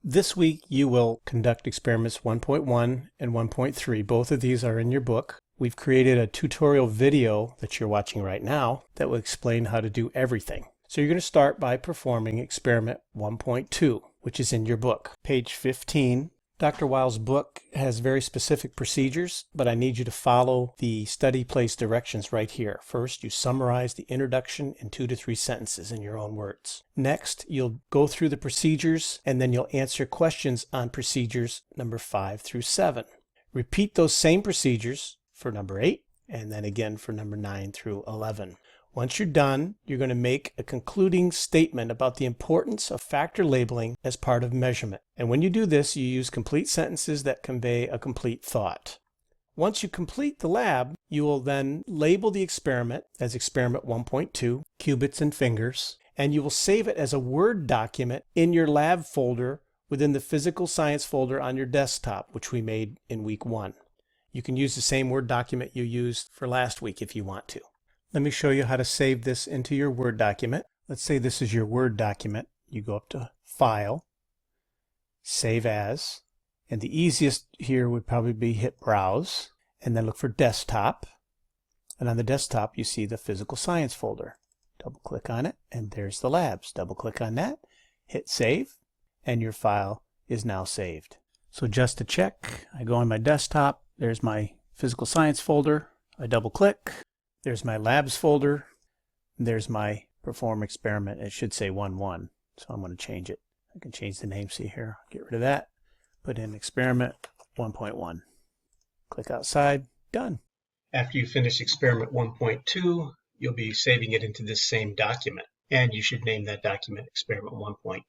This week you will conduct experiments 1.1 and 1.3. Both of these are in your book. We've created a tutorial video that you're watching right now that will explain how to do everything. So you're going to start by performing experiment 1.2, which is in your book. Page 15. Dr. Weil's book has very specific procedures, but I need you to follow the study place directions right here. First, you summarize the introduction in 2 to 3 sentences in your own words. Next, you'll go through the procedures, and then you'll answer questions on procedures number 5 through 7. Repeat those same procedures for number 8, and then again for number 9 through 11. Once you're done, you're going to make a concluding statement about the importance of factor labeling as part of measurement. And when you do this, you use complete sentences that convey a complete thought. Once you complete the lab, you will then label the experiment as experiment 1.2, cubits and fingers, and you will save it as a Word document in your lab folder within the physical science folder on your desktop, which we made in week 1. You can use the same Word document you used for last week if you want to. Let me show you how to save this into your Word document. Let's say this is your Word document. You go up to File, Save As, and the easiest here would probably be hit Browse, and then look for Desktop. And on the desktop you see the Physical Science folder. Double click on it, and there's the labs. Double click on that, hit Save, and your file is now saved. So just to check, I go on my desktop, there's my Physical Science folder, I double click, there's my labs folder, there's my perform experiment. It should say 1.1, so I'm going to change it. I can change the name, see here, get rid of that, put in experiment 1.1. Click outside, done. After you finish experiment 1.2, you'll be saving it into this same document, and you should name that document experiment 1.2.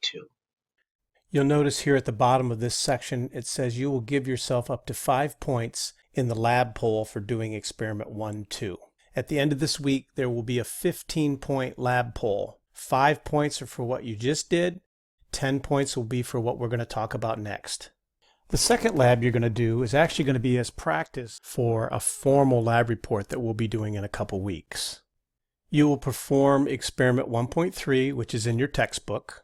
You'll notice here at the bottom of this section it says you will give yourself up to 5 points in the lab poll for doing experiment 1.2. At the end of this week, there will be a 15-point lab poll. 5 points are for what you just did. 10 points will be for what we're going to talk about next. The second lab you're going to do is actually going to be as practice for a formal lab report that we'll be doing in a couple weeks. You will perform experiment 1.3, which is in your textbook.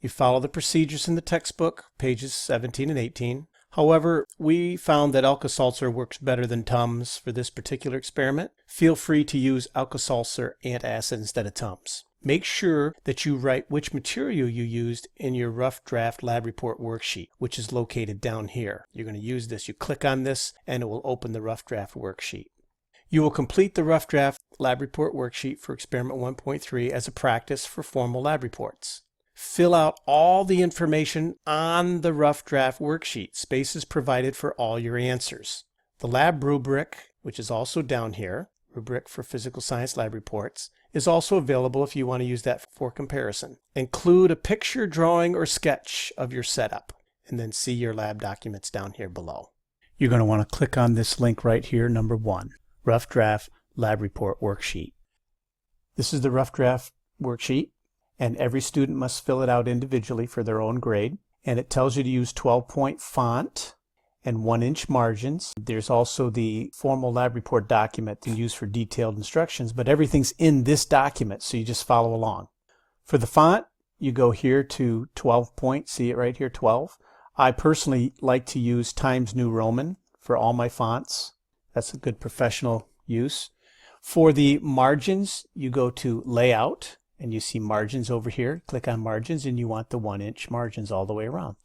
You follow the procedures in the textbook, pages 17 and 18. However, we found that Alka-Seltzer works better than Tums for this particular experiment. Feel free to use Alka-Seltzer antacid instead of Tums. Make sure that you write which material you used in your rough draft lab report worksheet, which is located down here. You're going to use this. You click on this and it will open the rough draft worksheet. You will complete the rough draft lab report worksheet for experiment 1.3 as a practice for formal lab reports. Fill out all the information on the rough draft worksheet. Space is provided for all your answers. The lab rubric, which is also down here, rubric for physical science lab reports, is also available if you want to use that for comparison. Include a picture, drawing, or sketch of your setup, and then see your lab documents down here below. You're going to want to click on this link right here, number 1, rough draft lab report worksheet. This is the rough draft worksheet, and every student must fill it out individually for their own grade. And it tells you to use 12-point font and 1-inch margins. There's also the formal lab report document to use for detailed instructions, but everything's in this document, so you just follow along. For the font, you go here to 12 point, see it right here, 12. I personally like to use Times New Roman for all my fonts. That's a good professional use. For the margins, you go to Layout, and you see margins over here. Click on margins and you want the 1-inch margins all the way around.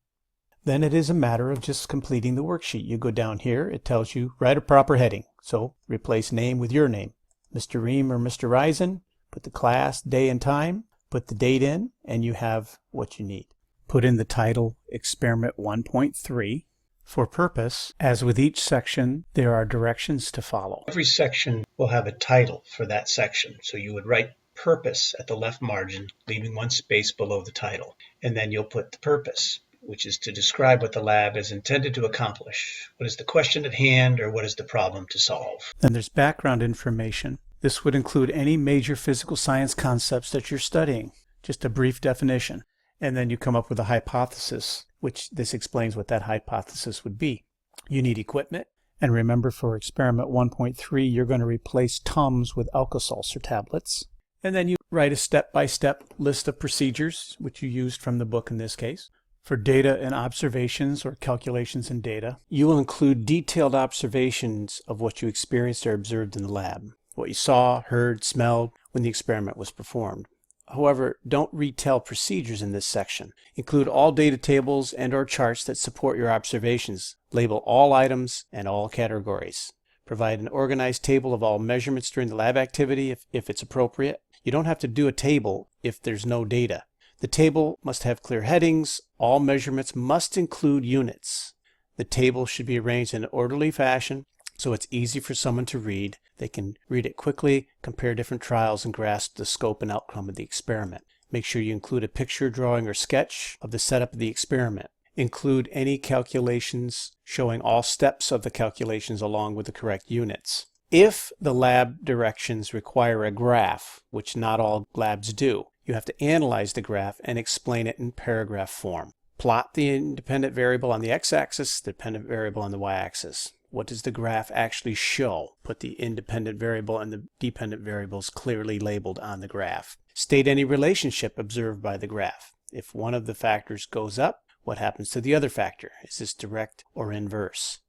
Then it is a matter of just completing the worksheet. You go down here, it tells you write a proper heading. So replace name with your name. Mr. Ream or Mr. Risen, put the class, day and time, put the date in, and you have what you need. Put in the title experiment 1.3. For purpose, as with each section, there are directions to follow. Every section will have a title for that section. So you would write purpose at the left margin, leaving 1 space below the title. And then you'll put the purpose, which is to describe what the lab is intended to accomplish. What is the question at hand, or what is the problem to solve? Then there's background information. This would include any major physical science concepts that you're studying, just a brief definition. And then you come up with a hypothesis, which this explains what that hypothesis would be. You need equipment. And remember, for experiment 1.3, you're going to replace Tums with Alka-Seltzer tablets. And then you write a step-by-step list of procedures, which you used from the book in this case. For data and observations or calculations in data, you will include detailed observations of what you experienced or observed in the lab, what you saw, heard, smelled when the experiment was performed. However, don't retell procedures in this section. Include all data tables and/or charts that support your observations. Label all items and all categories. Provide an organized table of all measurements during the lab activity if it's appropriate. You don't have to do a table if there's no data. The table must have clear headings. All measurements must include units. The table should be arranged in an orderly fashion so it's easy for someone to read. They can read it quickly, compare different trials, and grasp the scope and outcome of the experiment. Make sure you include a picture, drawing, or sketch of the setup of the experiment. Include any calculations showing all steps of the calculations along with the correct units. If the lab directions require a graph, which not all labs do, you have to analyze the graph and explain it in paragraph form. Plot the independent variable on the x-axis, the dependent variable on the y-axis. What does the graph actually show? Put the independent variable and the dependent variables clearly labeled on the graph. State any relationship observed by the graph. If one of the factors goes up, what happens to the other factor? Is this direct or inverse?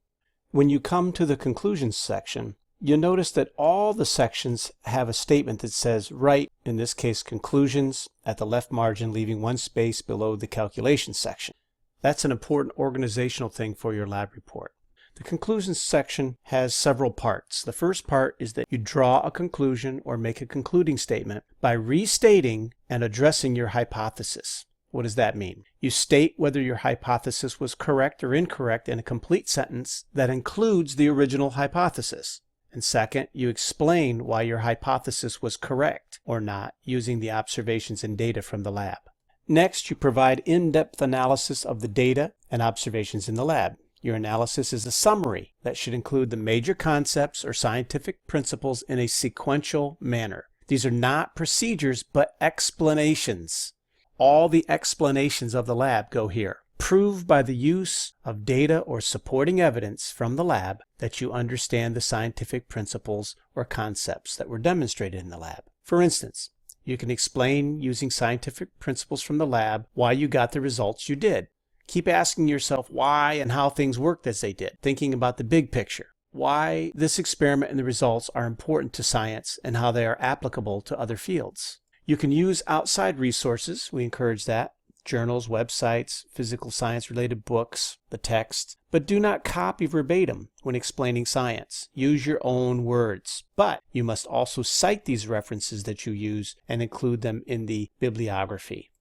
When you come to the conclusions section, you'll notice that all the sections have a statement that says write, in this case conclusions, at the left margin, leaving one space below the calculations section. That's an important organizational thing for your lab report. The conclusions section has several parts. The first part is that you draw a conclusion or make a concluding statement by restating and addressing your hypothesis. What does that mean? You state whether your hypothesis was correct or incorrect in a complete sentence that includes the original hypothesis. And second, you explain why your hypothesis was correct or not using the observations and data from the lab. Next, you provide in-depth analysis of the data and observations in the lab. Your analysis is a summary that should include the major concepts or scientific principles in a sequential manner. These are not procedures, but explanations. All the explanations of the lab go here. Prove by the use of data or supporting evidence from the lab that you understand the scientific principles or concepts that were demonstrated in the lab. For instance, you can explain using scientific principles from the lab why you got the results you did. Keep asking yourself why and how things worked as they did, thinking about the big picture. Why this experiment and the results are important to science and how they are applicable to other fields. You can use outside resources. We encourage that. Journals, websites, physical science-related books, the text. But do not copy verbatim when explaining science. Use your own words. But you must also cite these references that you use and include them in the bibliography.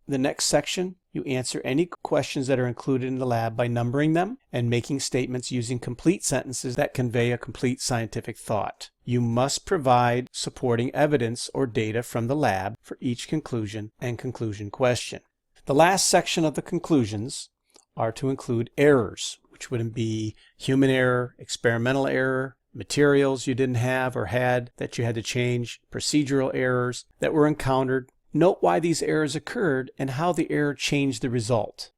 The next section, you answer any questions that are included in the lab by numbering them and making statements using complete sentences that convey a complete scientific thought. You must provide supporting evidence or data from the lab for each conclusion and conclusion question. The last section of the conclusions are to include errors, which would be human error, experimental error, materials you didn't have or had that you had to change, procedural errors that were encountered. Note why these errors occurred and how the error changed the result.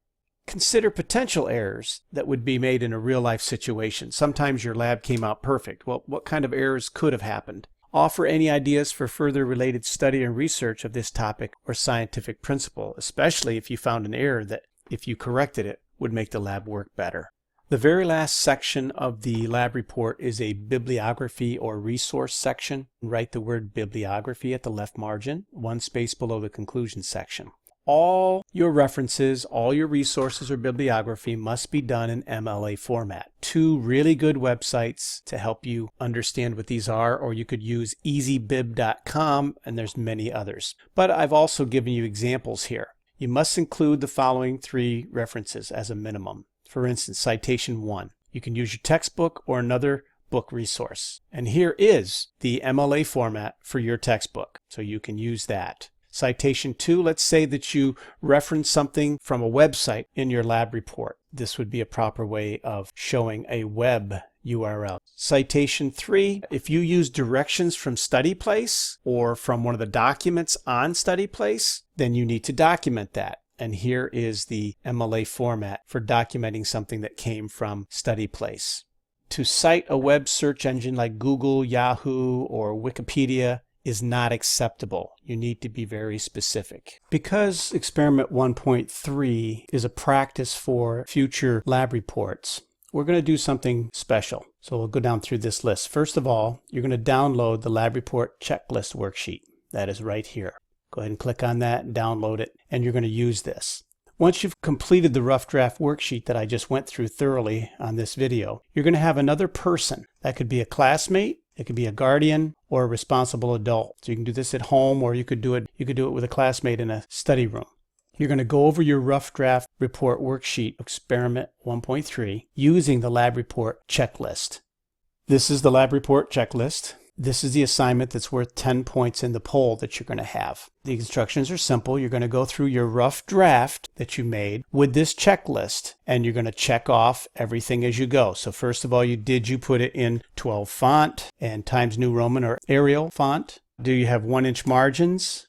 Consider potential errors that would be made in a real-life situation. Sometimes your lab came out perfect. Well, what kind of errors could have happened? Offer any ideas for further related study and research of this topic or scientific principle, especially if you found an error that, if you corrected it, would make the lab work better. The very last section of the lab report is a bibliography or resource section. Write the word bibliography at the left margin, one space below the conclusion section. All your references, all your resources or bibliography must be done in MLA format. 2 really good websites to help you understand what these are, or you could use easybib.com, and there's many others. But I've also given you examples here. You must include the following 3 references as a minimum. For instance, Citation 1. You can use your textbook or another book resource. And here is the MLA format for your textbook, so you can use that. Citation 2, let's say that you reference something from a website in your lab report. This would be a proper way of showing a web URL. Citation 3, if you use directions from StudyPlace or from one of the documents on StudyPlace, then you need to document that. And here is the MLA format for documenting something that came from StudyPlace. To cite a web search engine like Google, Yahoo, or Wikipedia is not acceptable. You need to be very specific. Because experiment 1.3 is a practice for future lab reports, we're going to do something special. So we'll go down through this list. First of all, you're going to download the lab report checklist worksheet. That is right here. Go ahead and click on that and download it, and you're going to use this. Once you've completed the rough draft worksheet that I just went through thoroughly on this video, you're going to have another person. That could be a classmate, it could be a guardian, or a responsible adult. So you can do this at home, or you could do it with a classmate in a study room. You're going to go over your rough draft report worksheet, experiment 1.3, using the lab report checklist. This is the lab report checklist. This is the assignment that's worth 10 points in the poll that you're going to have. The instructions are simple. You're going to go through your rough draft that you made with this checklist, and you're going to check off everything as you go. So first of all, did you put it in 12 font and Times New Roman or Arial font? Do you have 1-inch margins?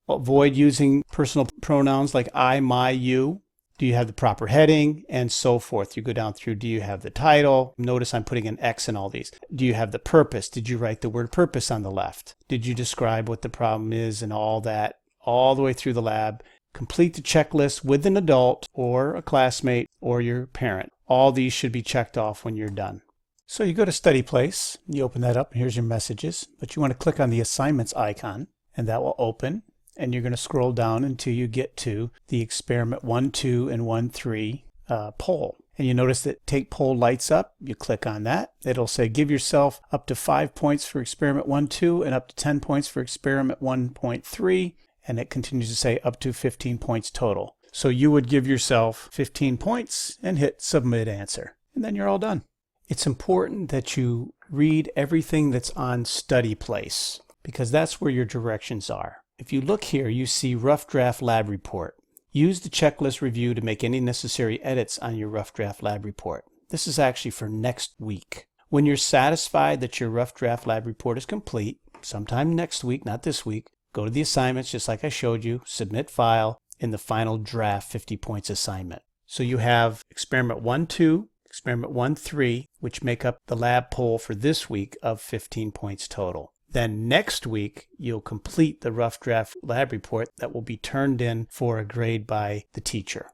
Avoid using personal pronouns like I, my, you. Do you have the proper heading, and so forth? You go down through, do you have the title? Notice I'm putting an X in all these. Do you have the purpose? Did you write the word purpose on the left? Did you describe what the problem is and all that, all the way through the lab? Complete the checklist with an adult or a classmate or your parent. All these should be checked off when you're done. So you go to Study Place, you open that up, and here's your messages. But you want to click on the assignments icon, and that will open. And you're going to scroll down until you get to the experiment 1.2 and 1.3 poll. And you notice that Take Poll lights up. You click on that. It'll say give yourself up to 5 points for experiment 1.2 and up to 10 points for experiment 1.3. And it continues to say up to 15 points total. So you would give yourself 15 points and hit Submit Answer. And then you're all done. It's important that you read everything that's on Study Place, because that's where your directions are. If you look here, you see Rough Draft Lab Report. Use the checklist review to make any necessary edits on your Rough Draft Lab Report. This is actually for next week. When you're satisfied that your Rough Draft Lab Report is complete, sometime next week, not this week, go to the assignments just like I showed you, submit file, in the final draft 50 points assignment. So you have experiment 1.2, experiment 1.3, which make up the lab poll for this week of 15 points total. Then next week, you'll complete the rough draft lab report that will be turned in for a grade by the teacher.